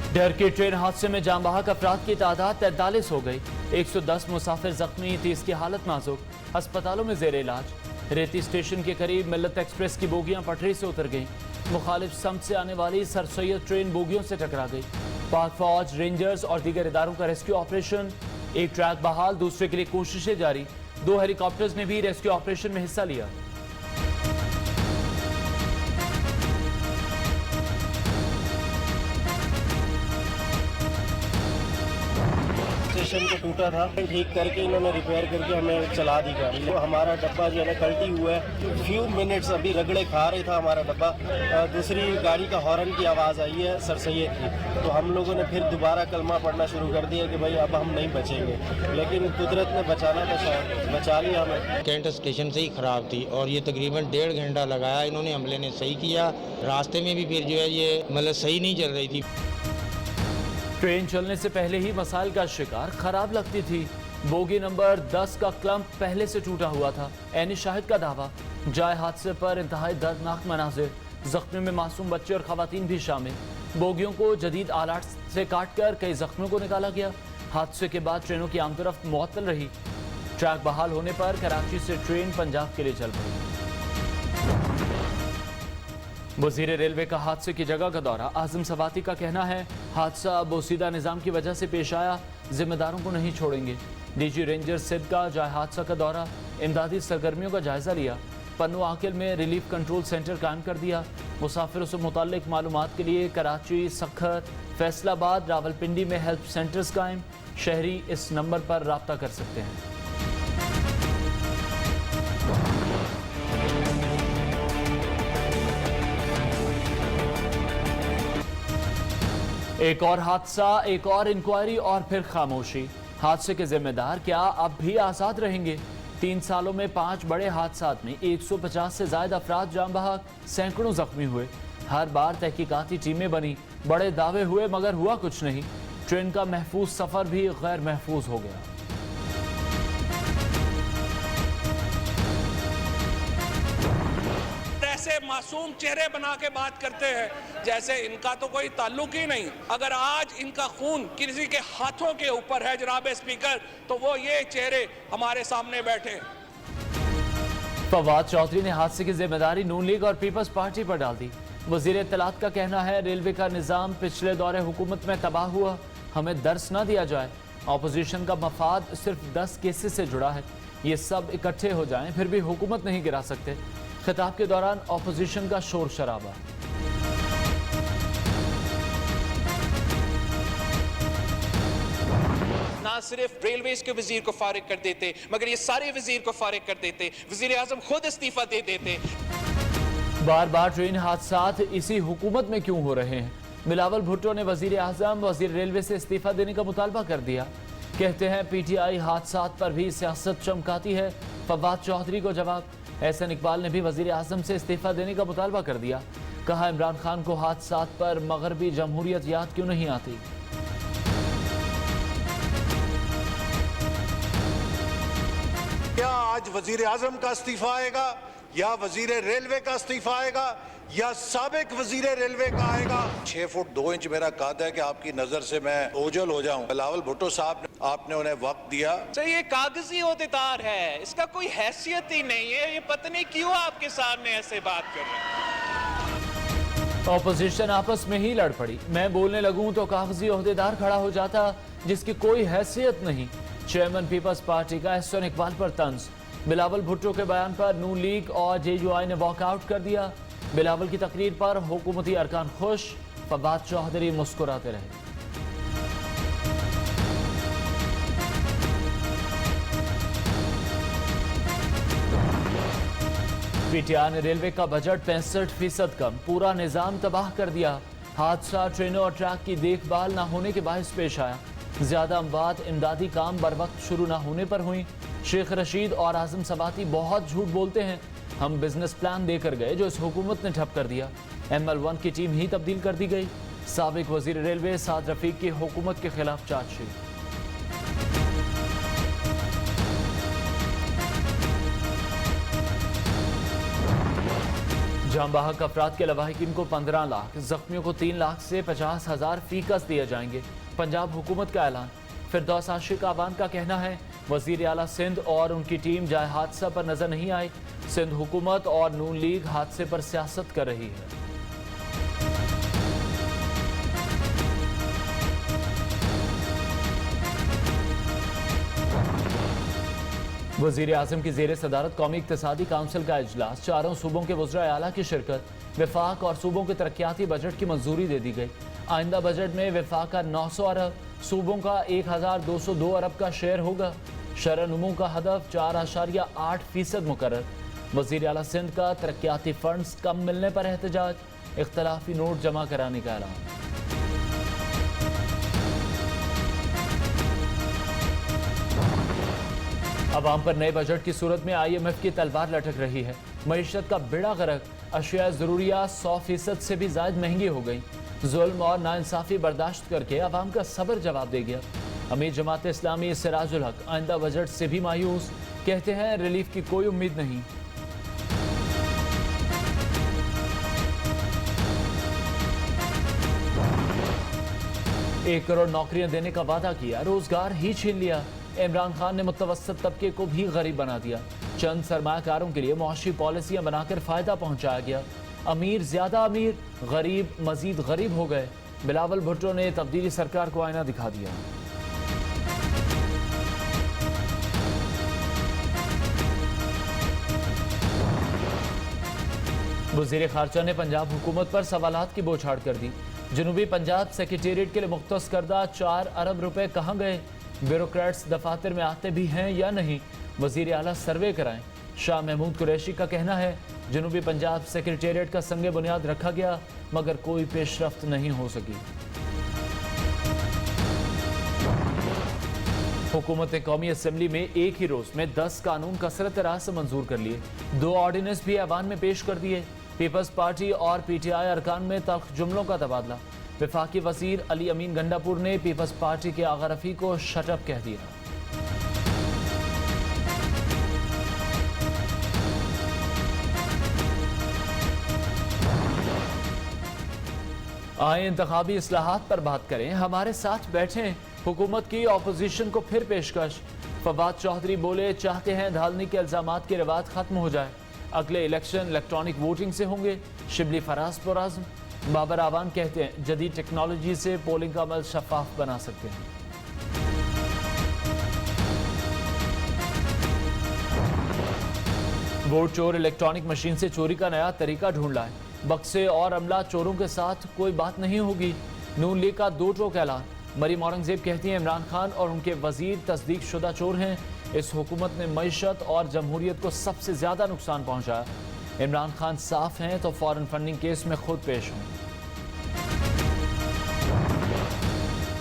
डर के ट्रेन हादसे में जान बहक अफराद की तादाद 43 हो गई। 110 मुसाफिर जख्मी, 30 की हालत नाजुक, अस्पतालों में जेर इलाज। रेती स्टेशन के करीब मिल्लत एक्सप्रेस की बोगियां पटरी से उतर गईं। मुखालिफ सम्त से आने वाली सर सैयद ट्रेन बोगियों से टकरा गई। पाक फौज, रेंजर्स और दीगर इदारों का रेस्क्यू ऑपरेशन। एक ट्रैक बहाल, दूसरे के लिए कोशिशें जारी। 2 हेलीकॉप्टर्स ने भी रेस्क्यू ऑपरेशन में हिस्सा लिया। स्टेशन को टूटा था, ठीक करके इन्होंने रिपेयर करके हमें चला दी गाड़ी। तो हमारा डब्बा जो है ना कल्टी हुआ है, फ्यू मिनट्स अभी रगड़े खा रहे था हमारा डब्बा। दूसरी गाड़ी का हॉर्न की आवाज़ आई है सर सैयद की, तो हम लोगों ने फिर दोबारा कलमा पढ़ना शुरू कर दिया कि भाई अब हम नहीं बचेंगे, लेकिन कुदरत ने बचाना था, शायद बचा लिया हमें। कैंट स्टेशन से ही ख़राब थी और ये तकरीबन 1.5 घंटा लगाया इन्होंने, हमले ने सही किया। रास्ते में भी फिर जो है ये मतलब सही नहीं चल रही थी। ट्रेन चलने से पहले ही मसाइल का शिकार, खराब लगती थी। बोगी नंबर 10 का क्लम्प पहले से टूटा हुआ था। ऐनी शाहिद का दावा, जाए हादसे पर इंतहाई दर्दनाक मनाजिर, जख्मियों में मासूम बच्चे और खवातीन भी शामिल। बोगियों को जदीद आलात से काटकर कई जख्मियों को निकाला गया। हादसे के बाद ट्रेनों की आमदरफ्त मुअत्तल रही। ट्रैक बहाल होने पर कराची से ट्रेन पंजाब के लिए चल पड़ी। वजीर रेलवे का हादसे की जगह का दौरा, आजम सवाती का कहना है हादसा बोसीदा निज़ाम की वजह से पेश आया, जिम्मेदारों को नहीं छोड़ेंगे। डीजी रेंजर सिद्ध का जाए हादसा का दौरा, इमदादी सरगर्मियों का जायजा लिया। पन्नू आकिल में रिलीफ कंट्रोल सेंटर कायम कर दिया। मुसाफिरों से मुताल्लिक मालूमात के लिए कराची, सखर, फैसलाबाद, रावलपिंडी में हेल्प सेंटर्स कायम। शहरी इस नंबर पर राब्ता कर सकते हैं। एक और हादसा, एक और इंक्वायरी और फिर खामोशी। हादसे के जिम्मेदार क्या अब भी आजाद रहेंगे? 3 सालों में 5 बड़े हादसात में 150 से ज्यादा अफराद जान बहक, सैकड़ों जख्मी हुए। हर बार तहकीकाती टीमें बनी, बड़े दावे हुए मगर हुआ कुछ नहीं। ट्रेन का महफूज सफर भी गैर महफूज हो गया। ऐसे मासूम चेहरे बना के बात करते हैं जैसे इनका तो कोई ताल्लुक ही नहीं। अगर आज इनका खून किसी के हाथों के ऊपर है जनाब स्पीकर, तो वो ये चेहरे हमारे सामने बैठे। फवाद चौधरी ने हादसे की जिम्मेदारी नून लीग और पीपल्स पार्टी पर डाल दी। वजीर इत्तलात का कहना है रेलवे का निज़ाम पिछले दौरे हुकूमत में तबाह हुआ, हमें दर्स न दिया जाए। अपोजिशन का मफाद सिर्फ 10 केसेस से जुड़ा है, ये सब इकट्ठे हो जाएं फिर भी हुकूमत नहीं गिरा सकते। खिताब के दौरान अपोजिशन का शोर शराबा। ना सिर्फ रेलवेज के वजीर को फारिग कर देते, मगर ये सारे वजीर को फारिग कर देते, वजीर आजम खुद इस्तीफा दे देते। बार बार ट्रेन हादसात इसी हुकूमत में क्यों हो रहे हैं? बिलावल भुट्टो ने वजीर आजम, वजीर रेलवे से इस्तीफा देने का मुतालबा कर दिया। कहते हैं पीटीआई हादसात पर भी सियासत चमकाती है। फवाद चौधरी को जवाब, एहसन इकबाल ने भी वजीर आजम से इस्तीफा देने का मुतालबा कर दिया। कहा इमरान खान को हादसात पर मगरबी जमहूरियत याद क्यों नहीं आती? क्या आज वजीर आजम का इस्तीफा आएगा या वजीर रेलवे का इस्तीफा आएगा या साबिक वजीर रेलवे का आएगा? 6 फुट 2 इंच मेरा कद है कि आपकी नजर से मैं ओझल हो जाऊं। बिलावल भुट्टो साहब, आपने उन्हें वक्त दिया। तो ये कागजी ओहदेदार है, इसका कोई हैसियत ही नहीं है। ये पता नहीं क्यों आपके सामने ऐसे बात कर रहे हैं। ऑपोजिशन आपस में ही लड़ पड़ी। मैं बोलने लगूं तो कागजी ओहदेदार खड़ा हो जाता जिसकी कोई हैसियत नहीं। चेयरमैन पीपल्स पार्टी का एहसन इकबाल पर तंज। बिलावल भुट्टो के बयान पर नून लीग और जेयूआई ने वॉकआउट कर दिया। बिलावल की तकरीर पर हुकूमती अरकान खुश, फवाद चौधरी मुस्कुराते रहे। पीटीआई ने रेलवे का बजट 65% कम, पूरा निजाम तबाह कर दिया। हादसा ट्रेनों और ट्रैक की देखभाल न होने के बायस पेश आया। ज्यादा अमवात इमदादी काम बर वक्त शुरू न होने पर हुई। शेख रशीद और आजम सवाती बहुत झूठ बोलते हैं। हम बिजनेस प्लान देकर गए जो इस हुकूमत ने ठप कर दिया। ML1 की टीम ही तब्दील कर दी गई। साबिक वजीर रेलवे साद रफीक की हुकूमत के खिलाफ चार्जशीट। जाम बहक अफराद के लवाहिकीन को 15 लाख, जख्मियों को 3 लाख से 50,000 फीकस दिए जाएंगे। पंजाब हुकूमत का ऐलान। फिरदौस आशिक आवान का कहना है वजीर आला सिंध और उनकी टीम जाए हादसा पर नजर नहीं आई। सिंध हुकूमत और नून लीग हादसे पर सियासत कर रही है। वजीर आजम की जेर सदारत कौमी इक्तिसादी काउंसिल का इजलास। चारों सूबों के वज़रा आला की शिरकत। विफाक और सूबों के तरक्याती बजट की मंजूरी दे दी गई। आइंदा बजट में विफाक का 900 अरब, सूबों का 1202 अरब का शेयर होगा। शरह नमू का हदफ 4.8% मुकर्रर। वजीर आला सिंध का तरक्याती फंड्स कम मिलने पर एहतजाज। इख्तलाफी नोट जमा कराने का ऐलान। अवाम पर नए बजट की सूरत में IMF की तलवार लटक रही है। मईशत का बेड़ा गर्क। अशिया ज़रूरिया 100% से भी ज़ायद महंगी हो गई। जुल्म और नाइंसाफ़ी बर्दाश्त करके अवाम का सब्र जवाब दे गया। अमीर जमात इस्लामी सिराजुल हक आइंदा बजट से भी मायूस। कहते हैं रिलीफ की कोई उम्मीद नहीं। एक करोड़ नौकरियां देने का वादा किया, रोजगार ही छीन लिया। इमरान खान ने मुतवस्सित तबके को भी गरीब बना दिया। चंद सरमायाकारों के लिए मुआशी पॉलिसियां बनाकर फायदा पहुंचाया गया। अमीर ज्यादा अमीर, गरीब मजीद गरीब हो गए। बिलावल भुट्टो ने तब्दीली सरकार को आईना दिखा दिया। वज़ीर खारजा ने पंजाब हुकूमत पर सवालात की बौछार कर दी। जनूबी पंजाब सेक्रेटेरिएट के लिए मुख्तस करदा 4 अरब रुपए कहाँ गए? ब्यूरोक्रेट्स दफातर में आते भी हैं या नहीं? वज़ीर आला सर्वे कराएं। शाह महमूद कुरैशी का कहना है जनूबी पंजाब सेक्रेटेरिएट का संगे बुनियाद रखा गया मगर कोई पेशरफ्त नहीं हो सकी। हुकूमत ने कौमी असम्बली में एक ही रोज में 10 कानून कसरत राह से मंजूर कर लिए। 2 ऑर्डिनेंस भी ऐवान में पेश कर दिए। पीपल्स पार्टी और PTI अरकान में तल्ख जुमलों का तबादला। वफाकी वजीर अली अमीन गंडापुर ने पीपल्स पार्टी के आगा रफी को शटअप कह दिया। आए इंतखाबी इस्लाहात पर बात करें, हमारे साथ बैठें। हुकूमत की ऑपोजिशन को फिर पेशकश। फवाद चौधरी बोले चाहते हैं धालनी के इल्जामात के रिवाज खत्म हो जाए। अगले इलेक्शन इलेक्ट्रॉनिक वोटिंग से होंगे। शिबली फराज पुराज़्म। बाबर आवान कहते हैं जदीद टेक्नोलॉजी से पोलिंग का अमल शफाफ बना सकते हैं। वोट चोर इलेक्ट्रॉनिक मशीन से चोरी का नया तरीका ढूंढ लाए। बक्से और अमला चोरों के साथ कोई बात नहीं होगी। नून लीग का 2 टोक ऐलान। मरीम औरंगजेब कहती हैं इमरान खान और उनके वजीर तस्दीक शुदा चोर हैं। इस हुकूमत ने मईशत और जमहूरियत को सबसे ज्यादा नुकसान पहुंचाया। इमरान खान साफ हैं तो फॉरेन फंडिंग केस में खुद पेश हों।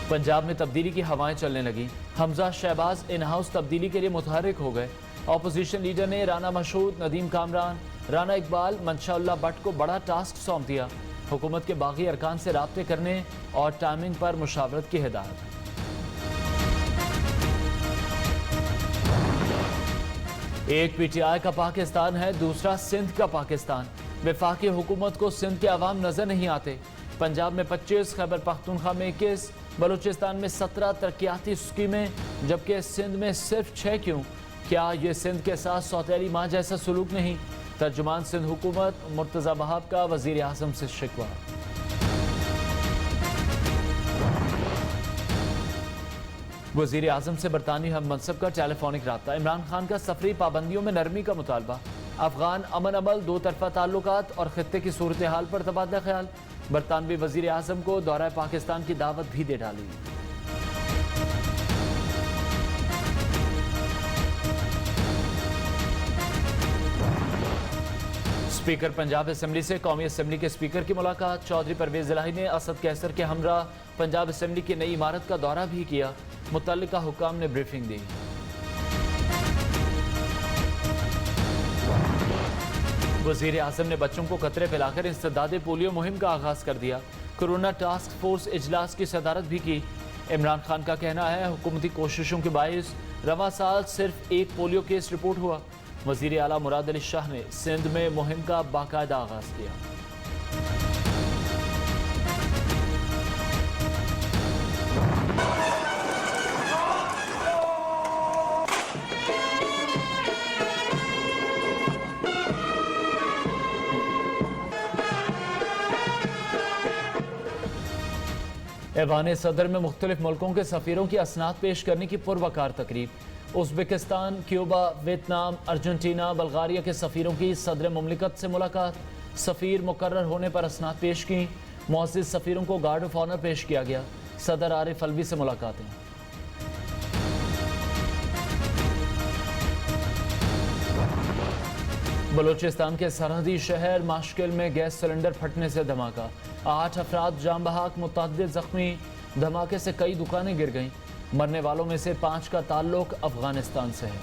पंजाब में तब्दीली की हवाएं चलने लगी। हमजा शहबाज इन हाउस तब्दीली के लिए मुतहरिक हो गए। ऑपोजिशन लीडर ने राना मशहूद, नदीम कामरान, राना इकबाल, मंशाउल्लाह भट्ट को बड़ा टास्क सौंप दिया। हुकूमत के बागी अरकान से राब्ते करने और टाइमिंग पर मुशावरत की हिदायत। एक PTI का पाकिस्तान है, दूसरा सिंध का पाकिस्तान। वफाकी हुकूमत को सिंध के अवाम नजर नहीं आते। पंजाब में 25, खैबर पख्तूनख्वा में 21, बलूचिस्तान में 17 तरक्याती स्कीमें, जबकि सिंध में सिर्फ 6 क्यों? क्या ये सिंध के साथ सौतेली माँ जैसा सलूक नहीं? तर्जुमान सिंध हुकूमत मुर्तज़ा बहाब का वज़ीर आज़म से शिकवा। वज़ीर आज़म से बरतानी हम मनसब का टेलीफोनिक रब्ता। इमरान खान का सफरी पाबंदियों में नरमी का मुतालबा। अफगान अमन अमल, 2 तरफा ताल्लुकात और खित्ते की सूरत हाल पर तबादला ख्याल। बरतानवी वज़ीर आज़म को दौरा पाकिस्तान की दावत भी दे डाली। स्पीकर पंजाब असेंबली से कौमी असेंबली के स्पीकर की मुलाकात। चौधरी परवेज इलाही ने असद कैसर के हमरा पंजाब असेंबली की नई इमारत का दौरा भी किया। मुतल्लिका हुक्काम ने ब्रीफिंग दी। वज़ीर आज़म ने बच्चों को कतरे पिलाकर इंसदादे पोलियो मुहिम का आगाज कर दिया। कोरोना टास्क फोर्स इजलास की सदारत भी की। इमरान खान का कहना है हुकूमती कोशिशों के बायस रवा साल सिर्फ 1 पोलियो केस रिपोर्ट हुआ। वज़ीर आला मुराद अली शाह ने सिंध में मुहिम का बाकायदा आगाज़ किया। ऐवान सदर में मुख्तलिफ मुल्कों के सफ़ीरों की असनाद पेश करने की पुरवकार तकरीब। Uzbekistan, Cuba, Vietnam, Argentina, Bulgaria के सफ़ीरों की सदर मुमलिकत से मुलाकात। सफ़ीर मुकर्रर होने पर असनाद पेश की। मुअज़्ज़िज़ सफ़ीरों को गार्ड ऑफ ऑनर पेश किया गया। सदर आरिफ अलवी से मुलाकातें। बलूचिस्तान के सरहदी शहर माशकिल में गैस सिलेंडर फटने से धमाका। 8 अफराद जाम बहाक, मुतअद्दिद जख्मी। धमाके से कई दुकानें गिर गईं। मरने वालों में से 5 का ताल्लुक अफगानिस्तान से है।